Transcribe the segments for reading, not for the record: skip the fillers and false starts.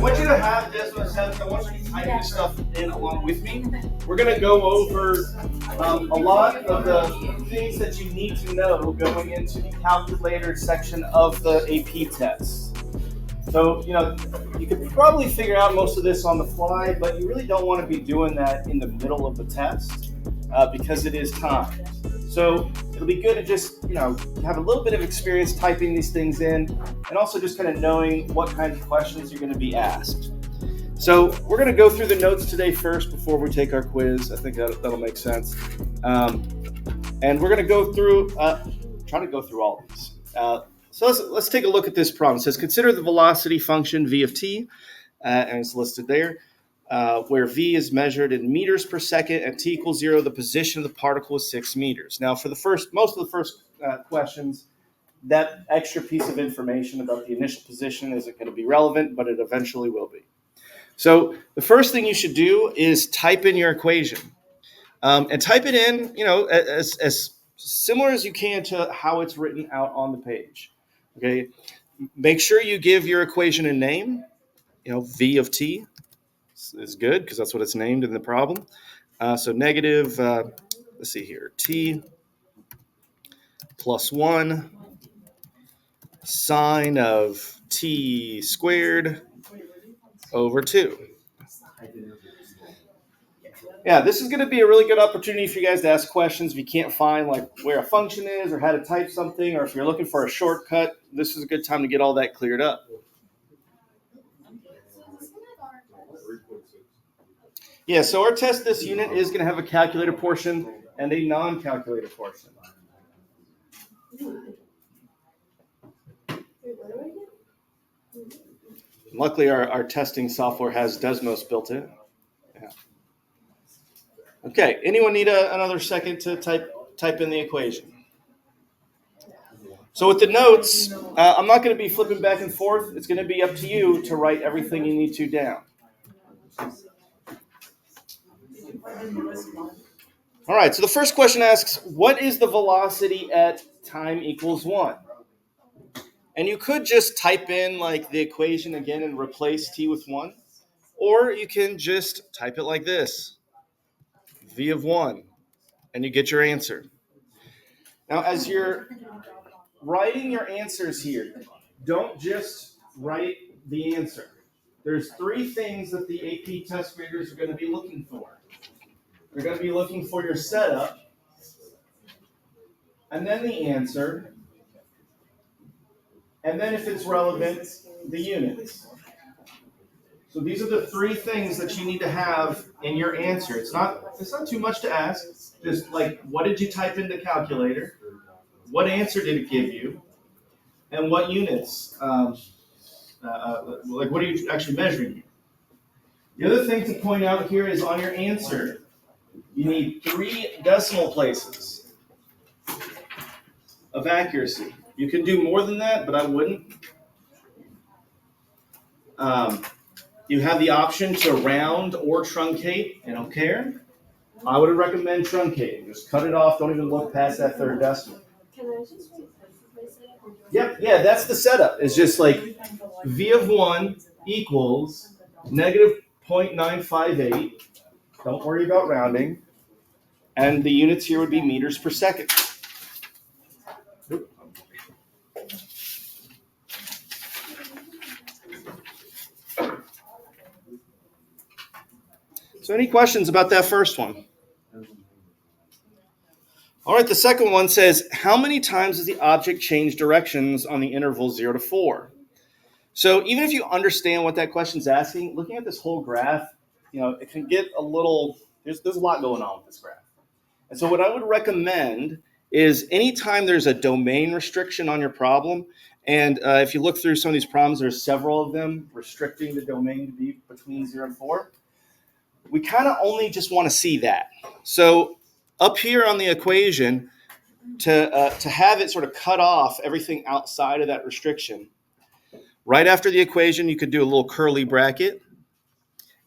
want you to have Desmos have. I want you to type this stuff in along with me. We're going to go over a lot of the things that you need to know going into the calculator section of the AP test. So, you could probably figure out most of this on the fly, but you really don't want to be doing that in the middle of the test because it is timed. So it'll be good to just, have a little bit of experience typing these things in and also just kind of knowing what kind of questions you're going to be asked. So we're going to go through the notes today first before we take our quiz. I think that'll make sense. And we're going to go through, try to go through all of these. So let's take a look at this problem. It says, consider the velocity function v of t, and it's listed there, where v is measured in meters per second. At t equals 0, the position of the particle is 6 meters. Now, for most of the first questions, that extra piece of information about the initial position isn't going to be relevant, but it eventually will be. So the first thing you should do is type in your equation, and type it in, as similar as you can to how it's written out on the page. Okay, make sure you give your equation a name. V of t is good because that's what it's named in the problem. So negative, let's see here, t plus 1 sine of t squared over 2. Yeah, this is going to be a really good opportunity for you guys to ask questions if you can't find where a function is or how to type something, or if you're looking for a shortcut. This is a good time to get all that cleared up. Yeah, so our test this unit is going to have a calculator portion and a non-calculator portion. Luckily, our testing software has Desmos built in. Yeah. Okay, anyone need another second to type in the equation? So with the notes, I'm not going to be flipping back and forth. It's going to be up to you to write everything you need to down. All right, so the first question asks, what is the velocity at time equals 1? And you could just type in the equation again and replace t with 1. Or you can just type it like this, v of 1, and you get your answer. Now, as you're writing your answers here, don't just write the answer. There's 3 things that the AP test graders are going to be looking for. They're going to be looking for your setup, and then the answer, and then if it's relevant, the units. So these are the 3 things that you need to have in your answer. It's not too much to ask. Just what did you type in the calculator? What answer did it give you? And what units? What are you actually measuring here? The other thing to point out here is on your answer, you need 3 decimal places of accuracy. You can do more than that, but I wouldn't. You have the option to round or truncate. I don't care. I would recommend truncating. Just cut it off. Don't even look past that 3rd decimal. Can I just Yep, yeah, that's the setup. It's just v of 1 equals negative 0.958. Don't worry about rounding. And the units here would be meters per second. So any questions about that first one? All right, the second one says, how many times does the object change directions on the interval 0 to 4? So even if you understand what that question's asking, looking at this whole graph, it can get a little, there's a lot going on with this graph. And so what I would recommend is anytime there's a domain restriction on your problem, and if you look through some of these problems, there's several of them restricting the domain to be between 0 and 4. We kind of only just want to see that. So up here on the equation, to have it sort of cut off everything outside of that restriction, right after the equation, you could do a little curly bracket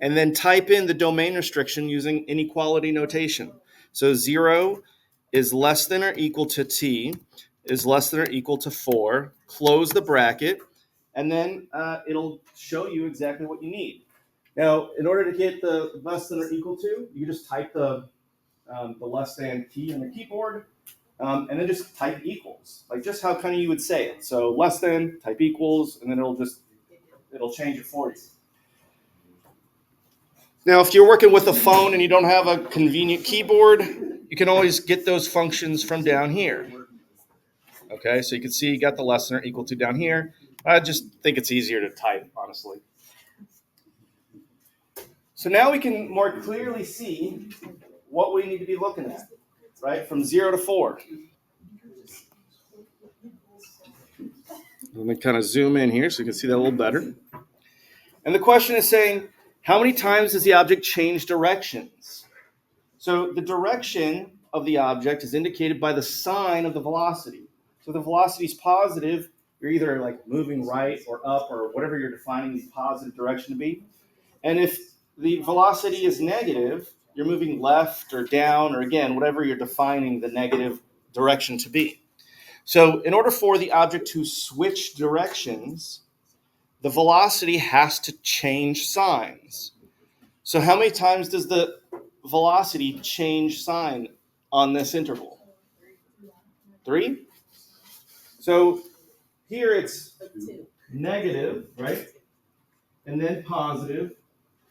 and then type in the domain restriction using inequality notation. So 0 is less than or equal to t, is less than or equal to 4, close the bracket, and then it'll show you exactly what you need. Now, in order to get the less than or equal to, you just type the less than key on the keyboard, and then just type equals, like just how kind of you would say it. So less than, type equals, and then it'll change it for you. Now, if you're working with a phone and you don't have a convenient keyboard, you can always get those functions from down here. Okay, so you can see you got the less than or equal to down here. I just think it's easier to type, honestly. So now we can more clearly see what we need to be looking at, right, from 0 to 4. Let me kind of zoom in here so you can see that a little better. And the question is saying, how many times does the object change directions? So the direction of the object is indicated by the sign of the velocity. So if the velocity is positive, you're either like moving right or up or whatever you're defining the positive direction to be. And if the velocity is negative, you're moving left or down, or again, whatever you're defining the negative direction to be. So in order for the object to switch directions, the velocity has to change signs. So how many times does the velocity change sign on this interval? 3? So here it's negative, right? And then positive,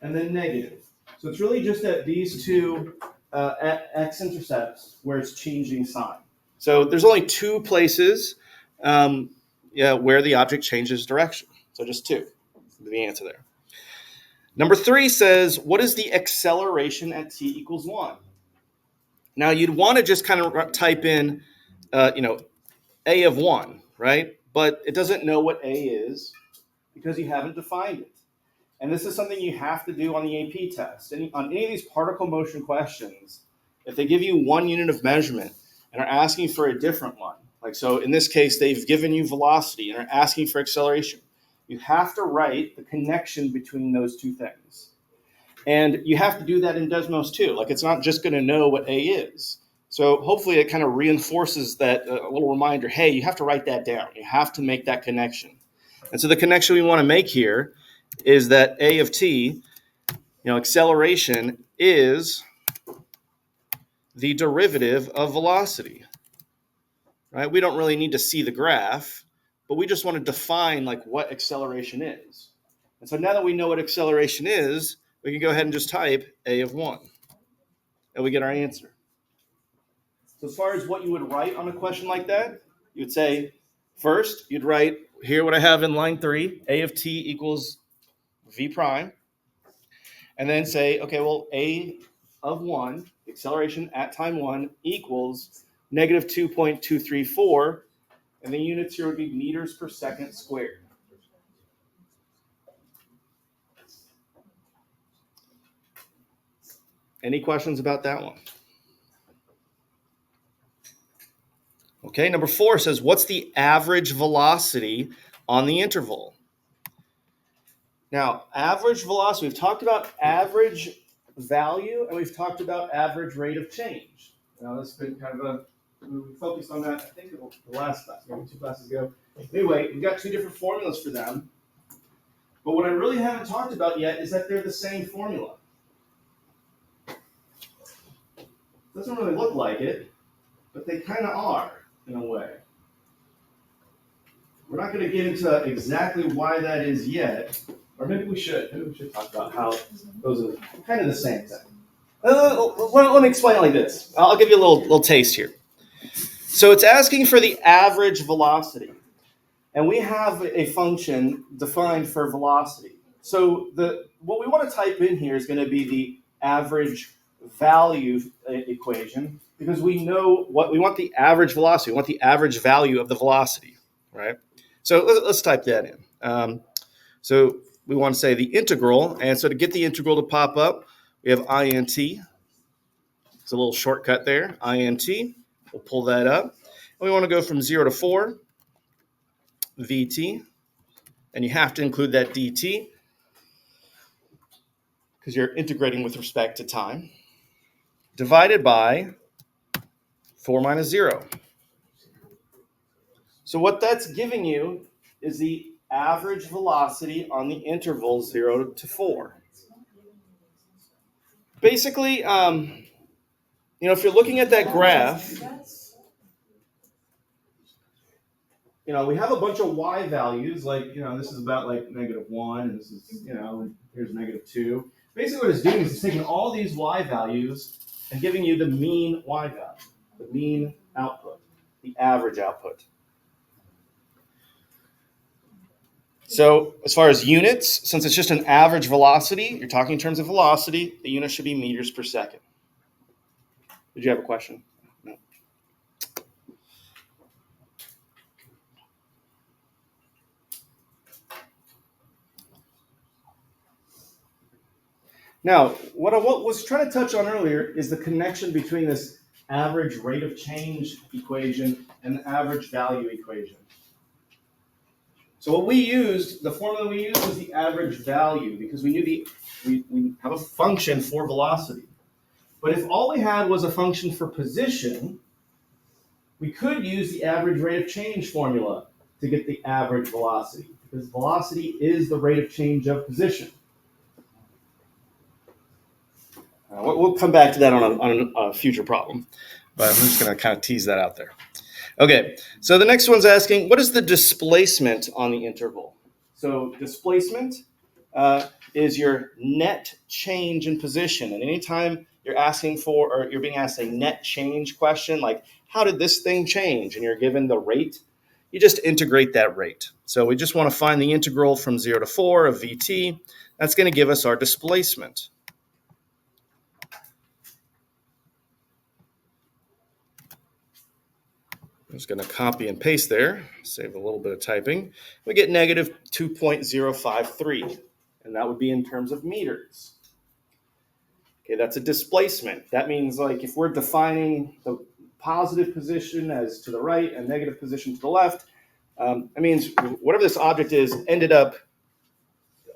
and then negative. So it's really just at these two x-intercepts where it's changing sign. So there's only 2 places where the object changes direction. So just 2, the answer there. Number 3 says, what is the acceleration at t equals 1? Now you'd want to just kind of type in, a of 1, right? But it doesn't know what a is because you haven't defined it. And this is something you have to do on the AP test. On any of these particle motion questions, if they give you 1 unit of measurement and are asking for a different one, like so in this case, they've given you velocity and are asking for acceleration, you have to write the connection between those 2 things. And you have to do that in Desmos too. Like it's not just going to know what A is. So hopefully it kind of reinforces that a little reminder, hey, you have to write that down. You have to make that connection. And so the connection we want to make here is that A of t, acceleration is the derivative of velocity, right? We don't really need to see the graph, but we just want to define like what acceleration is. And so now that we know what acceleration is, we can go ahead and just type A of 1, and we get our answer. So as far as what you would write on a question like that, you would say, first, you'd write here what I have in line 3, A of t equals v prime, and then say, okay, well, A of 1, acceleration at time 1, equals negative 2.234, and the units here would be meters per second squared. Any questions about that one? Okay, number 4 says, what's the average velocity on the interval? Now, average velocity, we've talked about average value, and we've talked about average rate of change. Now, this has been kind of we focused on that, I think, the last class, maybe 2 classes ago. Anyway, we've got 2 different formulas for them. But what I really haven't talked about yet is that they're the same formula. Doesn't really look like it, but they kind of are in a way. We're not going to get into exactly why that is yet, or maybe we should. Maybe we should talk about how those are kind of the same thing. Let me explain it like this. I'll give you a little taste here. So it's asking for the average velocity, and we have a function defined for velocity. So what we want to type in here is going to be the average value equation, because we know what we want: the average velocity. We want the average value of the velocity, right? So let's type that in. So we want to say the integral, and so to get the integral to pop up, we have int. It's a little shortcut there, int. We'll pull that up. And we want to go from 0 to 4, vt, and you have to include that dt because you're integrating with respect to time, divided by 4 minus 0. So what that's giving you is the average velocity on the interval 0 to 4. Basically, if you're looking at that graph, we have a bunch of y values, like, this is about like -1, and this is, here's -2. Basically what it's doing is it's taking all these y values and giving you the mean y value, the mean output, the average output. So as far as units, since it's just an average velocity, you're talking in terms of velocity, the unit should be meters per second. Did you have a question? No. Now, what I was trying to touch on earlier is the connection between this average rate of change equation and the average value equation. So what we used, the formula we used was the average value, because we knew we have a function for velocity. But if all we had was a function for position, we could use the average rate of change formula to get the average velocity, because velocity is the rate of change of position. We'll come back to that on a future problem, but I'm just going to kind of tease that out there. Okay, so the next one's asking, what is the displacement on the interval? So displacement is your net change in position. And anytime you're being asked a net change question, like how did this thing change, and you're given the rate, you just integrate that rate. So we just want to find the integral from 0 to 4 of VT. That's going to give us our displacement. I'm just going to copy and paste there, save a little bit of typing. We get negative 2.053, and that would be in terms of meters. Okay, that's a displacement. That means, like, if we're defining the positive position as to the right and negative position to the left, that means whatever this object is ended up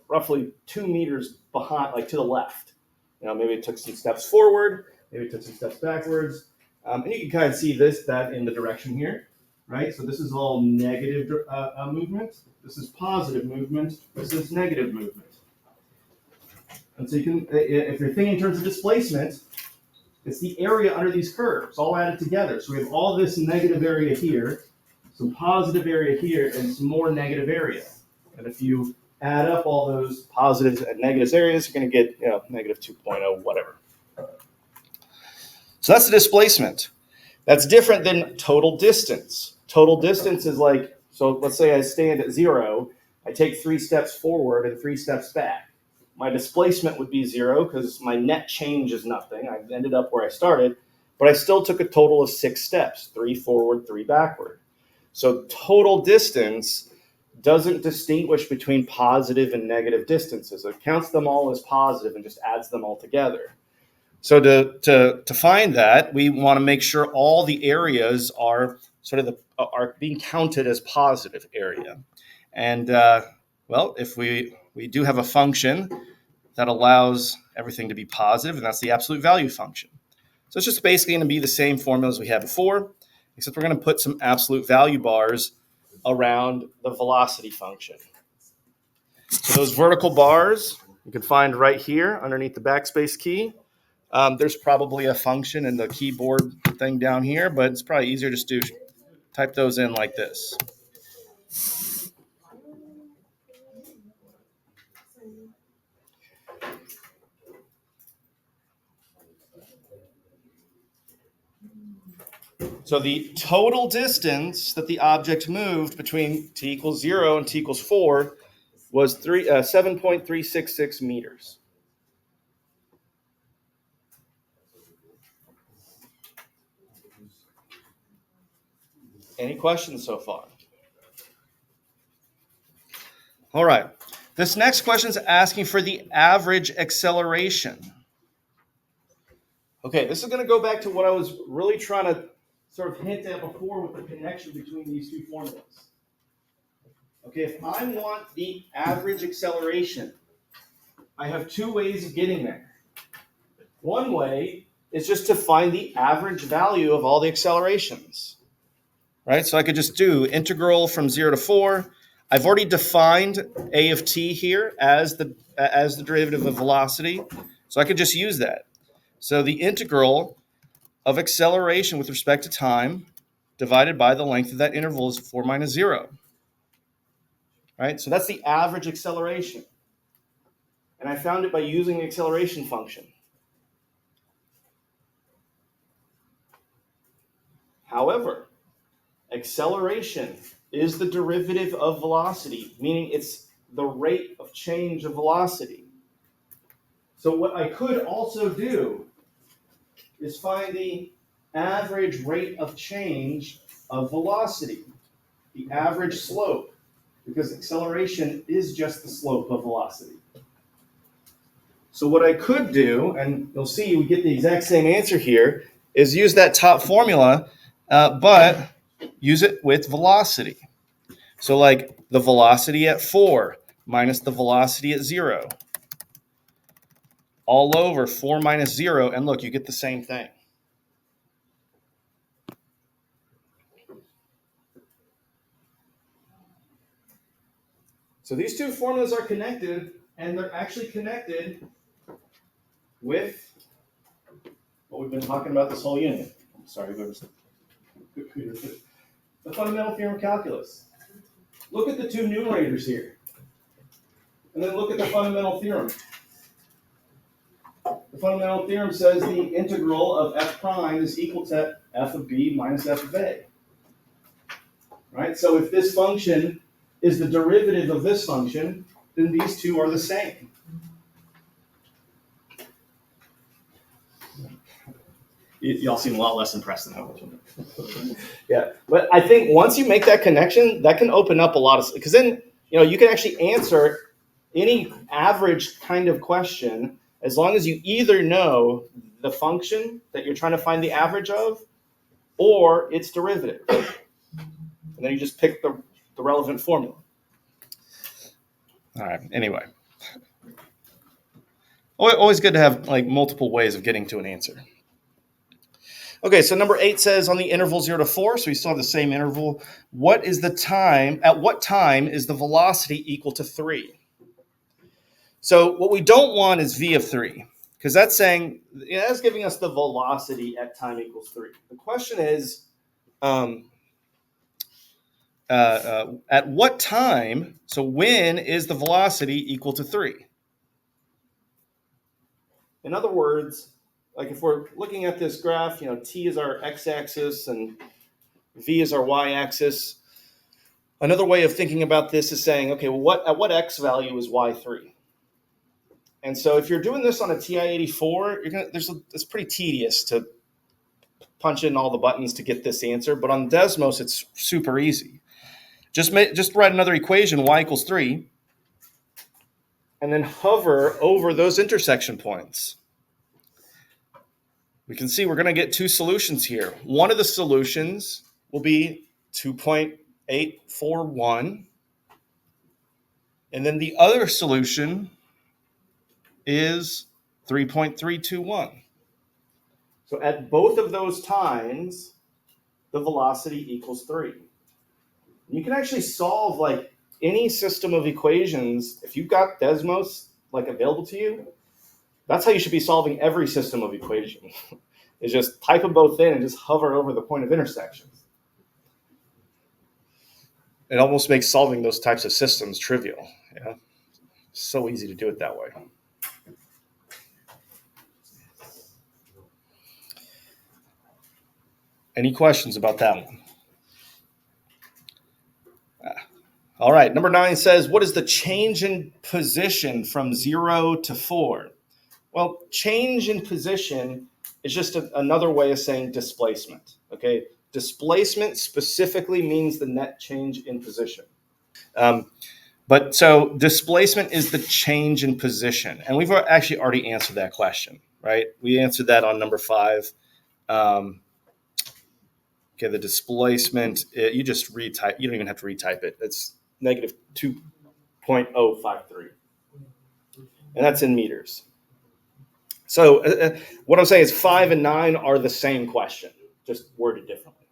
roughly 2 meters behind, like to the left. Maybe it took some steps forward, maybe it took some steps backwards. And you can kind of see that in the direction here, right? So this is all negative movement. This is positive movement. This is negative movement. And so you can, if you're thinking in terms of displacement, it's the area under these curves, all added together. So we have all this negative area here, some positive area here, and some more negative area. And if you add up all those positives and negatives areas, you're going to get, negative 2.0 whatever. So that's the displacement. That's different than total distance. Total distance is like, so let's say I stand at 0, I take 3 steps forward and 3 steps back. My displacement would be 0 because my net change is nothing. I ended up where I started, but I still took a total of 6 steps, 3 forward, 3 backward. So total distance doesn't distinguish between positive and negative distances. It counts them all as positive and just adds them all together. So to find that, we want to make sure all the areas are are being counted as positive area. And if we do have a function that allows everything to be positive, and that's the absolute value function. So it's just basically going to be the same formula as we had before, except we're going to put some absolute value bars around the velocity function. So those vertical bars you can find right here underneath the backspace key. There's probably a function in the keyboard thing down here, but it's probably easier just to type those in like this. So the total distance that the object moved between t equals 0 and t equals 4 was 7.366 meters. Any questions so far? All right. This next question is asking for the average acceleration. Okay, this is going to go back to what I was really trying to sort of hint at before with the connection between these two formulas. Okay, if I want the average acceleration, I have 2 ways of getting there. One way is just to find the average value of all the accelerations. Right, so I could just do integral from 0 to 4. I've already defined a of t here as the derivative of velocity, so I could just use that. So the integral of acceleration with respect to time divided by the length of that interval is 4 minus 0. Right? So that's the average acceleration. And I found it by using the acceleration function. However, acceleration is the derivative of velocity, meaning it's the rate of change of velocity. So what I could also do is find the average rate of change of velocity, the average slope, because acceleration is just the slope of velocity. So what I could do, and you'll see we get the exact same answer here, is use that top formula, but use it with velocity. So like the velocity at 4 minus the velocity at 0. All over 4 minus 0, and look, you get the same thing. So these two formulas are connected, and they're actually connected with what we've been talking about this whole unit. I'm sorry, whoever's the fundamental theorem of calculus. Look at the two numerators here, and then look at the fundamental theorem. The fundamental theorem says the integral of f prime is equal to f of b minus f of a. Right? So if this function is the derivative of this function, then these two are the same. Y'all seem a lot less impressed than I was. Yeah, but I think once you make that connection, that can open up a lot of, because then you can actually answer any average kind of question as long as you either know the function that you're trying to find the average of, or its derivative, and then you just pick the relevant formula. All right. Anyway, always good to have like multiple ways of getting to an answer. Okay, so number 8 says on the interval 0 to 4, so we still have the same interval. What is the time? At what time is the velocity equal to 3? So what we don't want is v of 3, because that's saying that's giving us the velocity at time equals 3. The question is, at what time? So when is the velocity equal to 3? In other words, like if we're looking at this graph, t is our x-axis and v is our y-axis. Another way of thinking about this is saying, okay, well, at what x value is y3? And so if you're doing this on a TI-84, it's pretty tedious to punch in all the buttons to get this answer. But on Desmos, it's super easy. Just write another equation, y equals 3, and then hover over those intersection points. We can see we're going to get two solutions here. One of the solutions will be 2.841, and then the other solution is 3.321. So at both of those times, the velocity equals 3. You can actually solve like any system of equations. If you've got Desmos like available to you, that's how you should be solving every system of equations. Is just type them both in and just hover over the point of intersections. It almost makes solving those types of systems trivial. Yeah, so easy to do it that way. Any questions about that one? All right, number 9 says, what is the change in position from 0 to 4? Well, change in position is just another way of saying displacement, okay? Displacement specifically means the net change in position. But so displacement is the change in position. And we've actually already answered that question, right? We answered that on number 5. Okay, the displacement, you just retype. You don't even have to retype it. It's negative 2.053. And that's in meters. So what I'm saying is 5 and 9 are the same question, just worded differently.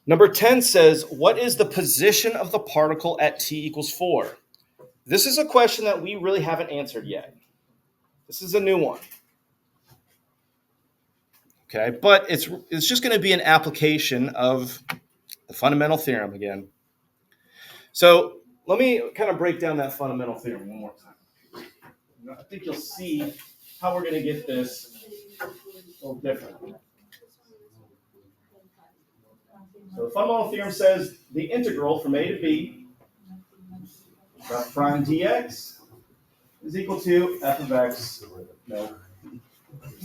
Number 10 says, what is the position of the particle at t equals 4? This is a question that we really haven't answered yet. This is a new one. Okay, but it's just going to be an application of the fundamental theorem again. So let me kind of break down that fundamental theorem one more time. I think you'll see how we're going to get this a little different. So the fundamental theorem says the integral from a to b f prime dx is equal to f of x, no,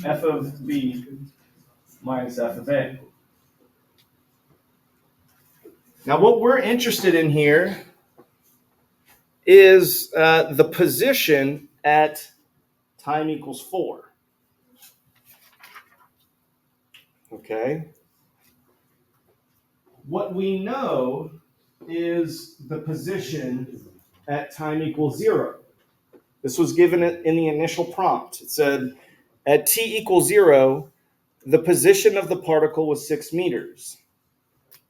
f of b minus f of a. Now what we're interested in here is the position at time equals 4. Okay. What we know is the position at time equals 0. This was given in the initial prompt. It said at t equals 0, the position of the particle was 6 meters.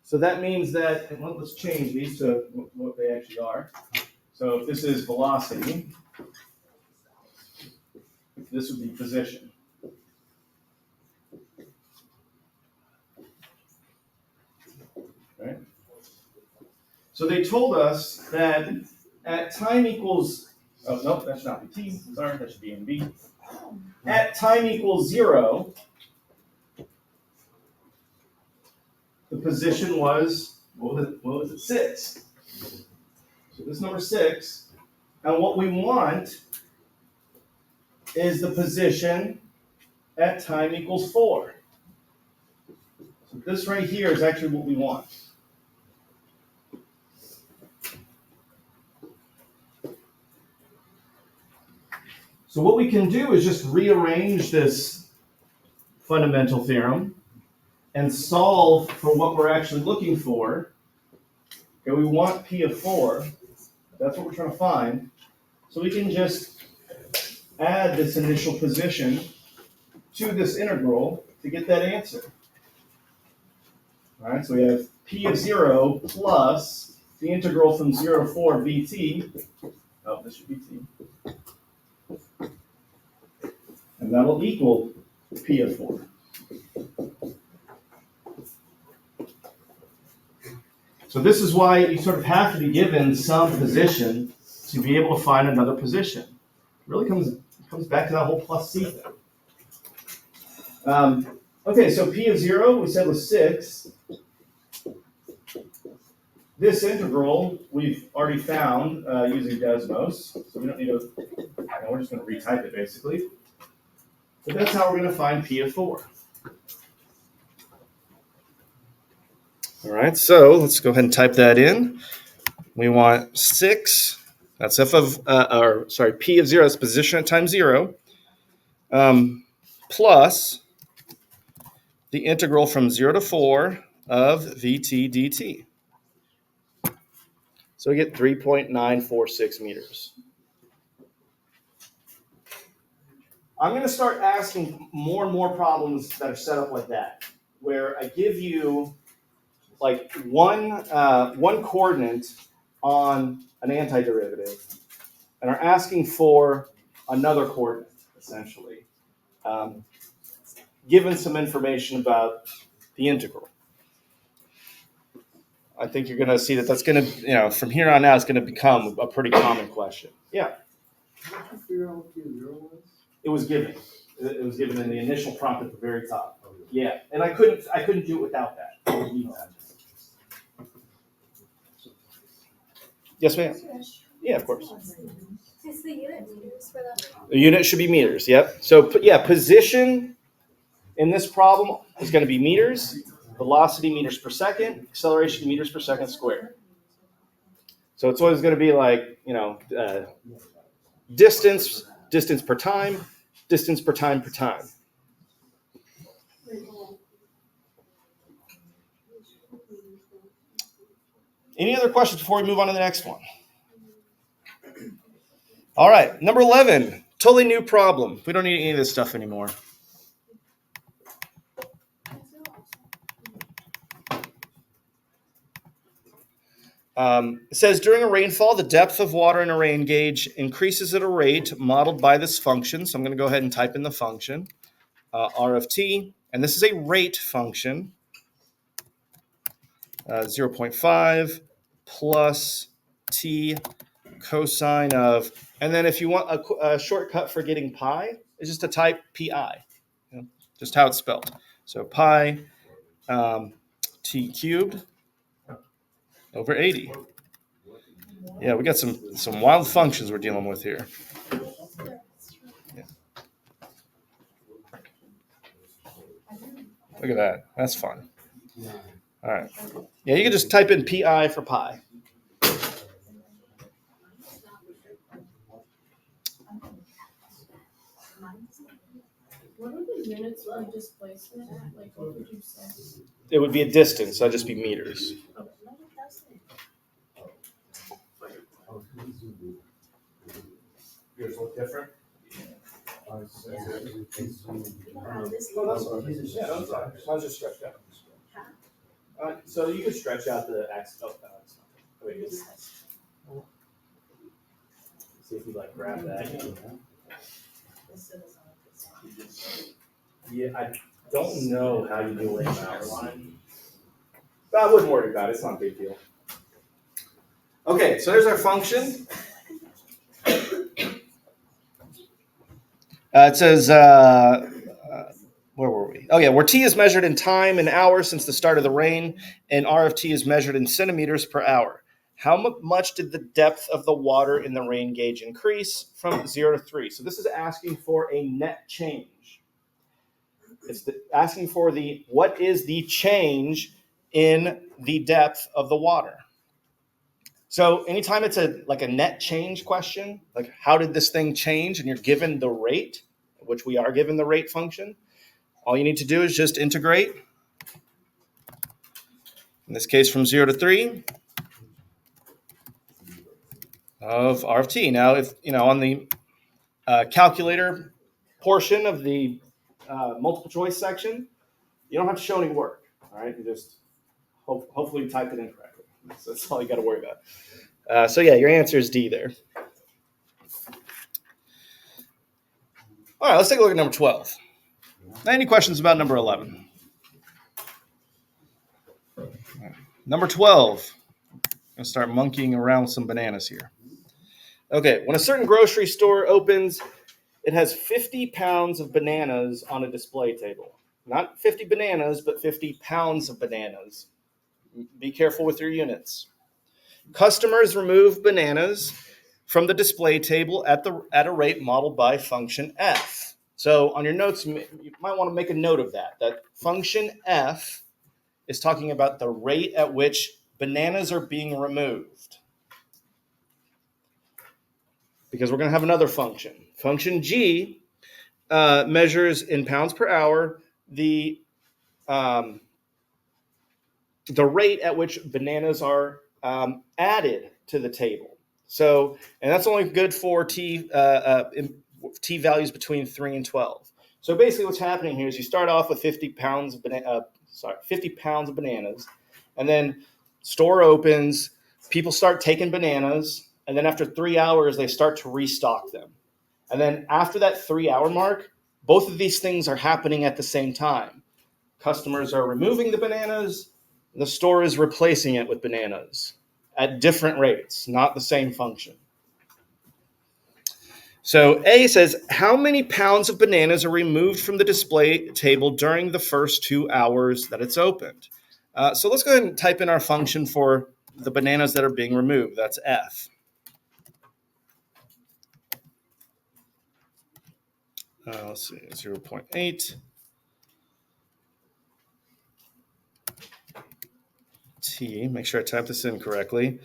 So that means that, and let's change these to what they actually are. So if this is velocity, this would be position. Right? So they told us that at time equals, oh, no, that should not be t, sorry, that should be in b. At time equals 0, the position was, what was it, 6. So this number 6, and what we want is the position at time equals 4. So this right here is actually what we want. So what we can do is just rearrange this fundamental theorem and solve for what we're actually looking for. Okay, we want P of 4. That's what we're trying to find. So we can just add this initial position to this integral to get that answer. All right, so we have P of 0 plus the integral from 0 to 4 vt. Oh, this should be t. And that'll equal P of 4. So this is why you sort of have to be given some position to be able to find another position. It really comes back to that whole plus c thing. Okay, so P of 0 we said was 6. This integral we've already found using Desmos, so we don't need to, we're just going to retype it basically. But that's how we're going to find P of 4. All right, so let's go ahead and type that in. We want 6, that's f of, P of 0 is position at time 0, plus the integral from 0 to 4 of vt dt. So we get 3.946 meters. I'm going to start asking more and more problems that are set up like that, where I give you like one coordinate on an antiderivative, and are asking for another coordinate, essentially, given some information about the integral. I think you're going to see that that's going to, from here on out, it's going to become a pretty common question. Yeah. How did you figure out what P of 0 was? It was given. It was given in the initial prompt at the very top. Yeah, and I couldn't do it without that. Yes, ma'am. Yeah, of course. Is the unit meters for that? The unit should be meters. Yep. So yeah, position in this problem is going to be meters. Velocity meters per second. Acceleration meters per second squared. So it's always going to be like distance per time, distance per time per time. Any other questions before we move on to the next one? All right, number 11, totally new problem. We don't need any of this stuff anymore. It says during a rainfall, the depth of water in a rain gauge increases at a rate modeled by this function. So I'm going to go ahead and type in the function, R of t, and this is a rate function, 0.5 plus t cosine of, and then if you want a shortcut for getting pi, it's just to type pi, just how it's spelled. So pi t cubed over 80. Yeah, we got some wild functions we're dealing with here. Yeah. Look at that. That's fun. All right. Yeah, you can just type in pi for pi. What are the units of displacement at? Like, what would you say? It would be a distance, so it'd just be meters. Yours look different? Oh, that's fine. Yeah, that's fine. Mine's just stretched out. So you could stretch out the axis. Oh, no, it's not. Wait, see if you like grab that. Yeah, I don't know how you do it in an outline. But I wouldn't worry about it. It's not a big deal. Okay, so there's our function. It says, where were we? Oh, yeah, where t is measured in time in hours since the start of the rain, and R of t is measured in centimeters per hour. How much did the depth of the water in the rain gauge increase from 0 to 3? So this is asking for a net change. It's asking for what is the change in the depth of the water. So anytime it's a net change question, like how did this thing change, and you're given the rate, which we are given the rate function, all you need to do is just integrate, in this case from 0 to 3, of R of t. Now, if on the calculator portion of the multiple choice section, you don't have to show any work. All right, you just hopefully you typed it in correctly. So that's all you got to worry about. So yeah, your answer is D there. All right, let's take a look at number 12. Any questions about number 11? Number 12. I'm going to start monkeying around with some bananas here. Okay, when a certain grocery store opens, it has 50 pounds of bananas on a display table. Not 50 bananas, but 50 pounds of bananas. Be careful with your units. Customers remove bananas from the display table at a rate modeled by function f. So on your notes, you might want to make a note of that function f is talking about the rate at which bananas are being removed. Because we're going to have another function. Function g measures in pounds per hour the rate at which bananas are added to the table. So, and that's only good for t values between 3 and 12. So basically, what's happening here is you start off with 50 pounds of bananas, and then store opens, people start taking bananas, and then after 3 hours, they start to restock them. And then after that 3-hour mark, both of these things are happening at the same time. Customers are removing the bananas, the store is replacing it with bananas at different rates, not the same function. So A says, how many pounds of bananas are removed from the display table during the first 2 hours that it's opened? So let's go ahead and type in our function for the bananas that are being removed. That's F. Let's see, 0.8. T, make sure I type this in correctly.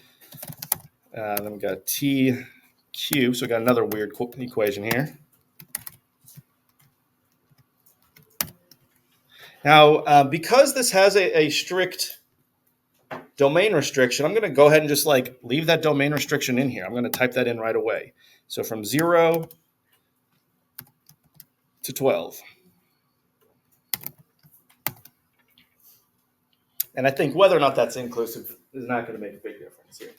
Then we got T cubed, so we got another weird equation here. Now, because this has a strict domain restriction, I'm going to go ahead and just leave that domain restriction in here. I'm going to type that in right away. So from 0 to 12. And I think whether or not that's inclusive is not going to make a big difference here.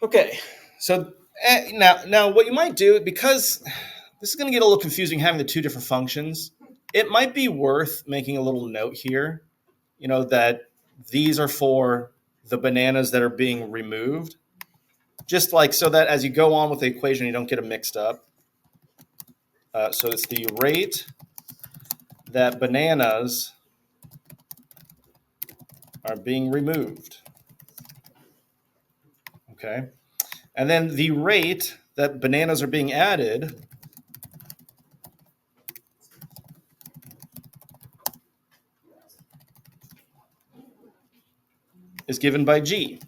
Okay, so now what you might do, because this is going to get a little confusing having the two different functions, it might be worth making a little note here, that these are for the bananas that are being removed, just like so that as you go on with the equation, you don't get them mixed up. So it's the rate that bananas are being removed. Okay. And then the rate that bananas are being added is given by G.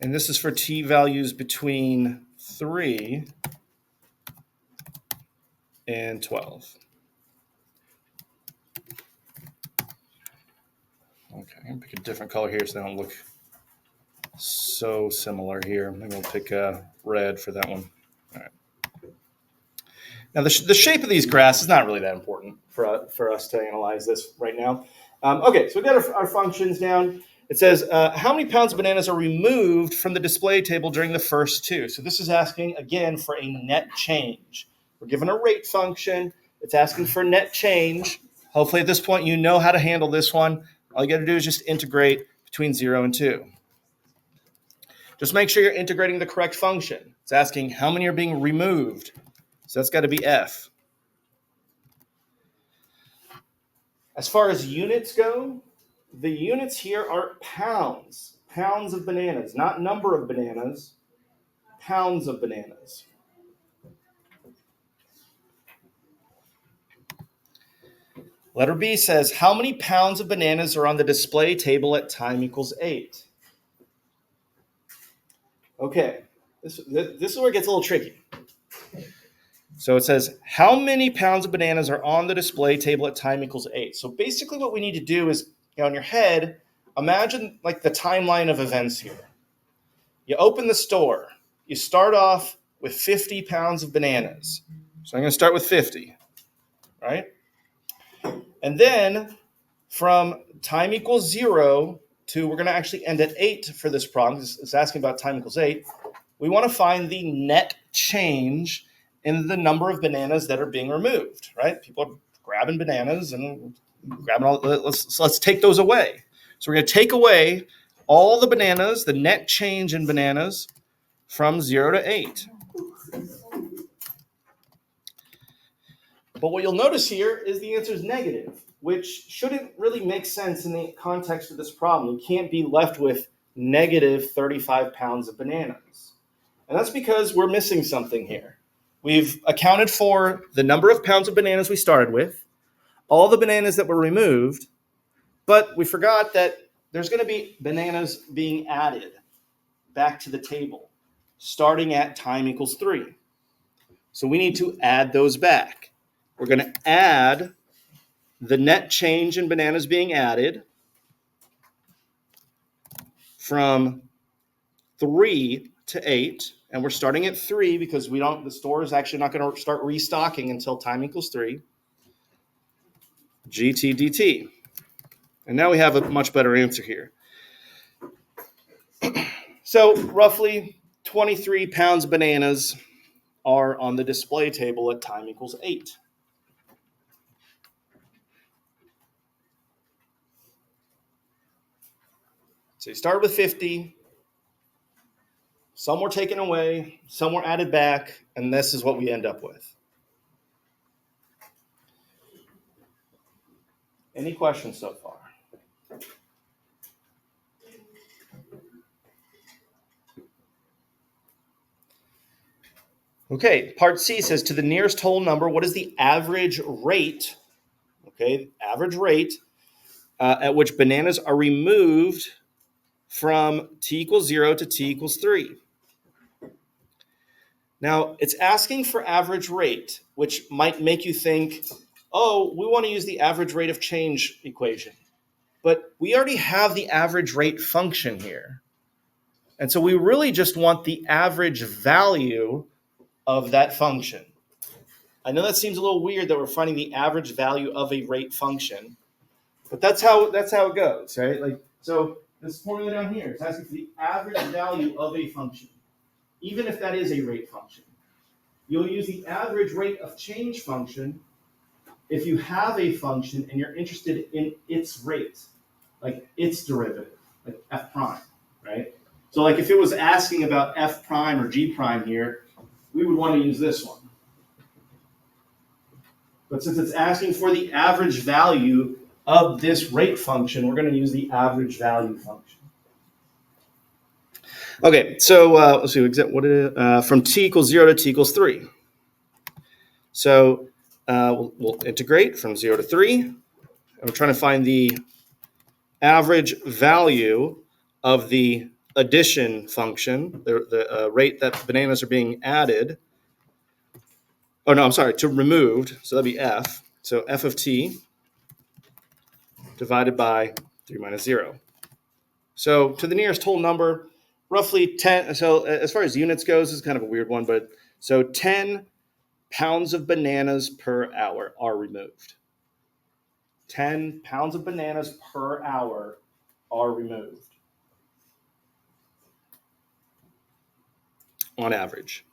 And this is for T values between 3 and 12. Okay, I'm going to pick a different color here so they don't look so similar here. Maybe we'll pick red for that one. All right. Now, the shape of these graphs is not really that important for us to analyze this right now. Okay, so we got our functions down. It says, how many pounds of bananas are removed from the display table during the first two? So this is asking, again, for a net change. We're given a rate function. It's asking for net change. Hopefully at this point you know how to handle this one. All you got to do is just integrate between 0 and 2. Just make sure you're integrating the correct function. It's asking how many are being removed. So that's got to be F. As far as units go, the units here are pounds. Pounds of bananas, not number of bananas, pounds of bananas. Letter B says, how many pounds of bananas are on the display table at time equals 8? Okay, this is where it gets a little tricky. So it says, how many pounds of bananas are on the display table at time equals 8? So basically what we need to do is, in your head, imagine like the timeline of events here. You open the store. You start off with 50 pounds of bananas. So I'm going to start with 50, right? And then from time equals 0 to, we're going to actually end at 8 for this problem. It's asking about time equals 8. We want to find the net change in the number of bananas that are being removed, right? People are grabbing bananas and grabbing all. Let's take those away. So we're going to take away all the bananas, the net change in bananas from 0 to 8. But what you'll notice here is the answer is negative, which shouldn't really make sense in the context of this problem. You can't be left with negative 35 pounds of bananas. And that's because we're missing something here. We've accounted for the number of pounds of bananas we started with, all the bananas that were removed, but we forgot that there's going to be bananas being added back to the table, starting at time equals 3. So we need to add those back. We're going to add the net change in bananas being added from 3 to 8. And we're starting at 3 because the store is actually not going to start restocking until time equals 3. GT dt. And now we have a much better answer here. So roughly 23 pounds of bananas are on the display table at time equals 8. So you start with 50. Some were taken away, some were added back, and this is what we end up with. Any questions so far? Okay, part C says, to the nearest whole number, what is the average rate, average rate at which bananas are removed from t equals 0 to t equals 3? Now, it's asking for average rate, which might make you think, oh, we want to use the average rate of change equation. But we already have the average rate function here. And so we really just want the average value of that function. I know that seems a little weird that we're finding the average value of a rate function, but that's how it goes, right? Like, so this formula down here is asking for the average value of a function, even if that is a rate function. You'll use the average rate of change function if you have a function and you're interested in its rate, like its derivative, like f prime, right? So like if it was asking about f prime or g prime here, we would want to use this one. But since it's asking for the average value of this rate function, we're going to use the average value function. Okay, so let's see, from t equals 0 to t equals 3. So we'll integrate from 0 to 3. And we're trying to find the average value of the addition function, the rate that bananas are being added. Oh, no, I'm sorry, to removed. So that'd be f. So f of t divided by 3 minus 0. So to the nearest whole number, roughly 10. So as far as units goes, this is kind of a weird one, but so 10 pounds of bananas per hour are removed. 10 pounds of bananas per hour are removed on average.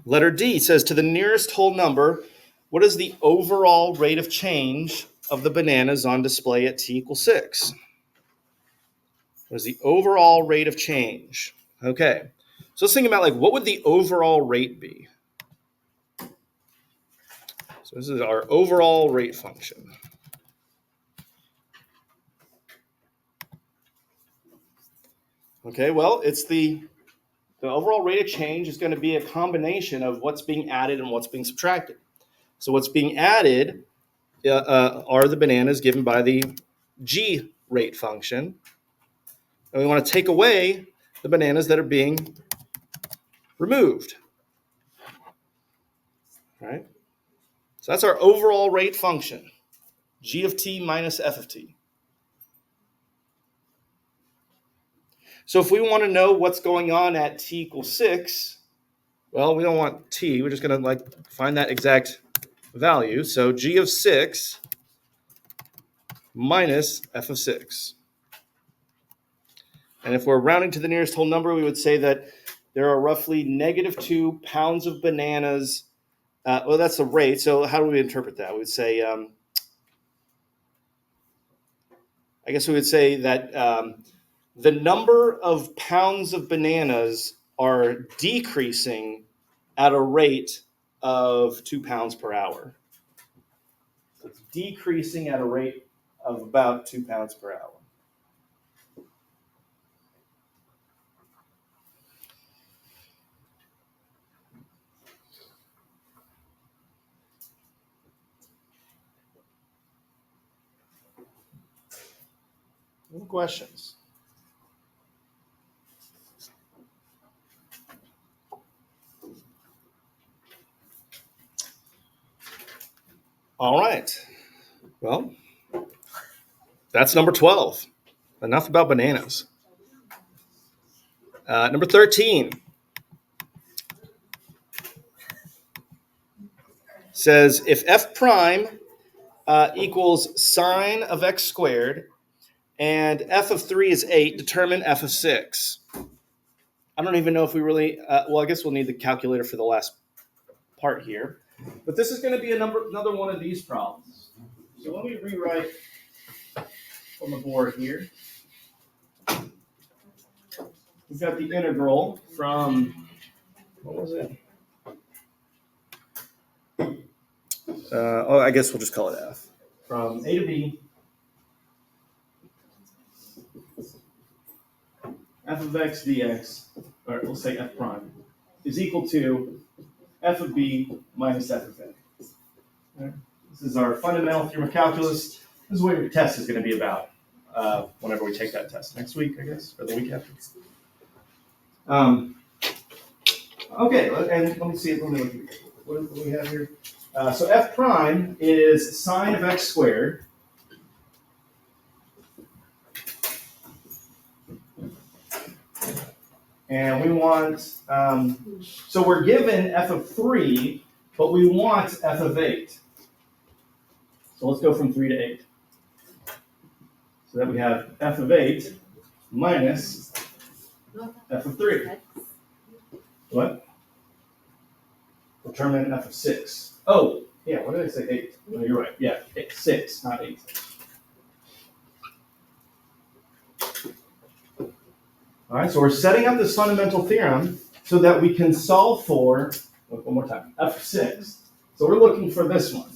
Letter D says to the nearest whole number, what is the overall rate of change of the bananas on display at t equals 6? What is the overall rate of change? Okay, so let's think about like what would the overall rate be? So this is our overall rate function. Okay, well, it's the overall rate of change is going to be a combination of what's being added and what's being subtracted. So what's being added are the bananas given by the g rate function. And we want to take away the bananas that are being removed. All right? So that's our overall rate function, g of t minus f of t. So if we want to know what's going on at t equals 6, well, we don't want t. We're just going to find that exact value. So g of 6 minus f of 6. And if we're rounding to the nearest whole number, we would say that there are roughly -2 pounds of bananas. Well, that's the rate. So how do we interpret that? We would say, I guess we would say that the number of pounds of bananas are decreasing at a rate of 2 pounds per hour. So it's decreasing at a rate of about 2 pounds per hour. Any questions? All right. Well, that's number 12. Enough about bananas. Number 13 says if f prime equals sine of x squared and f of 3 is 8, determine f of 6. I don't even know if we really, well, I guess we'll need the calculator for the last part here. But this is going to be another one of these problems. So let me rewrite on the board here. We've got the integral from, what was it? I guess we'll just call it f. From a to b, f of x dx, or we'll say f prime, is equal to f of b minus f of a. Right. This is our fundamental theorem of calculus. This is what your test is going to be about whenever we take that test. Next week, I guess, or the week after. Okay, and let me see. What do we have here? So f prime is sine of x squared And we want, so we're given f of 3, but we want f of 8. So let's go from 3 to 8. So that we have f of 8 minus f of 3. What? Determine f of 6. Oh, yeah, what did I say? 8. Oh, you're right. Yeah, 6, not 8. All right, so we're setting up this fundamental theorem so that we can solve for, look, one more time, f of 6. So we're looking for this one.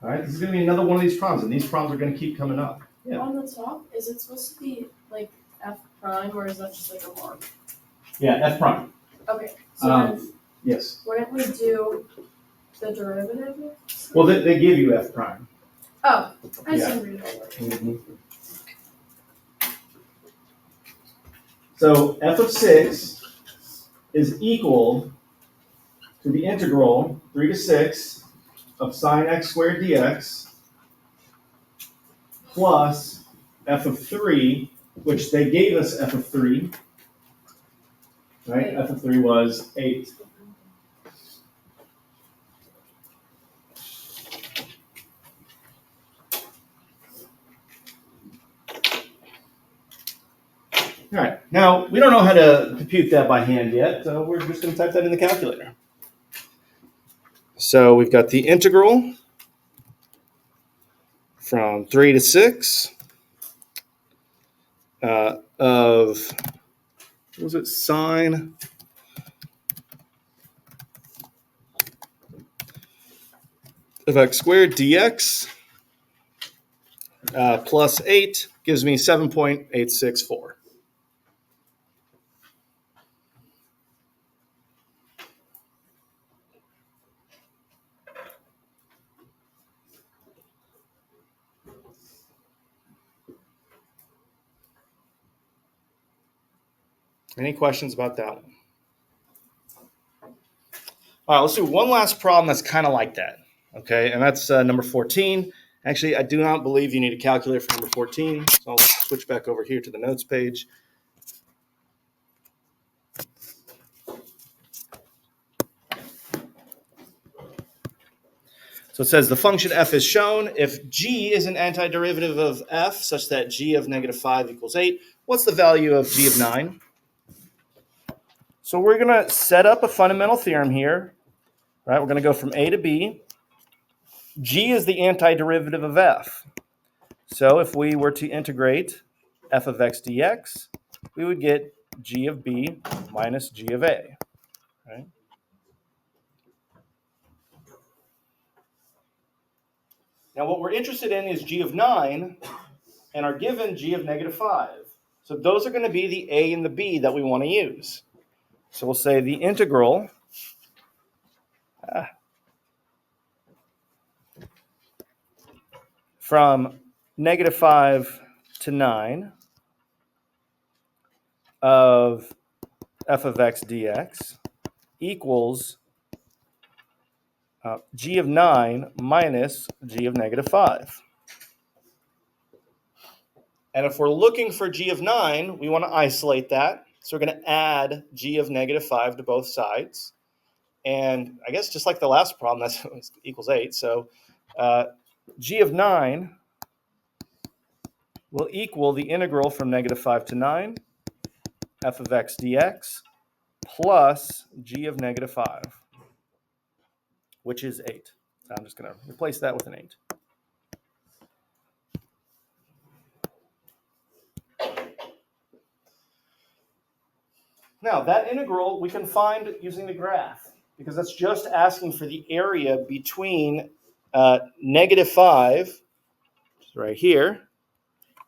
All right, this is going to be another one of these problems, and these problems are going to keep coming up. Yeah. On the top, is it supposed to be like f prime, or is that just like a mark? Yeah, f prime. Okay, so then Yes. wouldn't we do the derivative? Well, they give you f prime. Oh, I just Yeah. didn't read it over. Mm-hmm. So f of 6 is equal to the integral 3 to 6 of sine x squared dx plus f of 3, which they gave us f of 3, right? F of 3 was 8. All right, now we don't know how to compute that by hand yet, so we're just going to type that in the calculator. So we've got the integral from 3 to 6 of, what was it, sine of x squared dx plus 8 gives me 7.864. Any questions about that one? All right, let's do one last problem that's kind of like that, okay? And that's number 14. Actually, I do not believe you need a calculator for number 14, so I'll switch back over here to the notes page. So it says the function f is shown if g is an antiderivative of f such that g of negative 5 equals 8. What's the value of g of 9? So we're going to set up a fundamental theorem here. Right, we're going to go from a to b. G is the antiderivative of f. So if we were to integrate f of x dx, we would get g of b minus g of a. Right? Now what we're interested in is g of 9 and are given g of negative 5. So those are going to be the a and the b that we want to use. So we'll say the integral from negative 5 to 9 of f of x dx equals g of 9 minus g of negative 5. And if we're looking for g of 9, we want to isolate that. So we're going to add g of negative 5 to both sides. And I guess just like the last problem, that's equals 8. So g of 9 will equal the integral from negative 5 to 9, f of x dx, plus g of negative 5, which is 8. So I'm just going to replace that with an 8. Now, that integral we can find using the graph, because that's just asking for the area between negative 5, which is right here,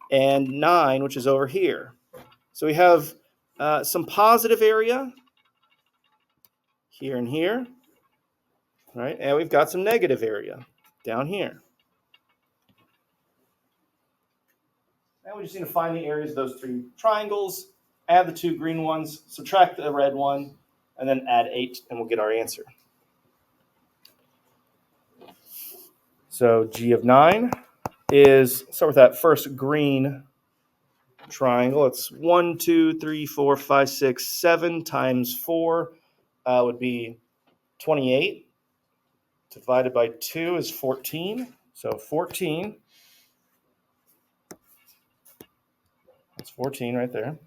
and 9, which is over here. So we have some positive area here and here, right? And we've got some negative area down here. Now we just need to find the areas of those 3 triangles, add the 2 green ones, subtract the red one, and then add 8, and we'll get our answer. So G of 9 is, start with that first green triangle. It's 1, 2, 3, 4, 5, 6, 7 times 4 would be 28. Divided by 2 is 14. So 14. That's 14 right there.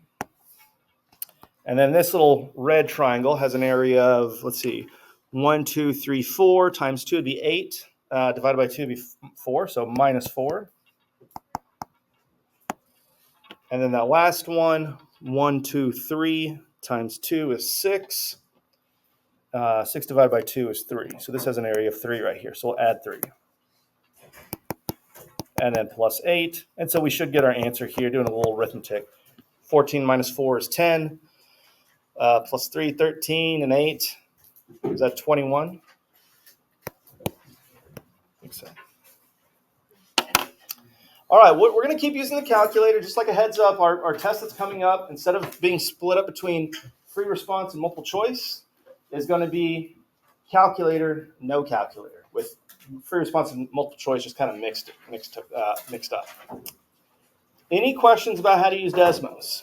And then this little red triangle has an area of, let's see, 1, 2, 3, 4 times 2 would be 8. Divided by 2 would be 4, so minus 4. And then that last one, 1, 2, 3 times 2 is 6. 6 divided by 2 is 3. So this has an area of 3 right here. So we'll add 3. And then plus 8. And so we should get our answer here, doing a little arithmetic. 14 minus 4 is 10. Plus 3, 13, and 8. Is that 21? I think so. All right, we're going to keep using the calculator. Just like a heads up, our test that's coming up, instead of being split up between free response and multiple choice, is going to be calculator, no calculator, with free response and multiple choice just kind of mixed up. Any questions about how to use Desmos?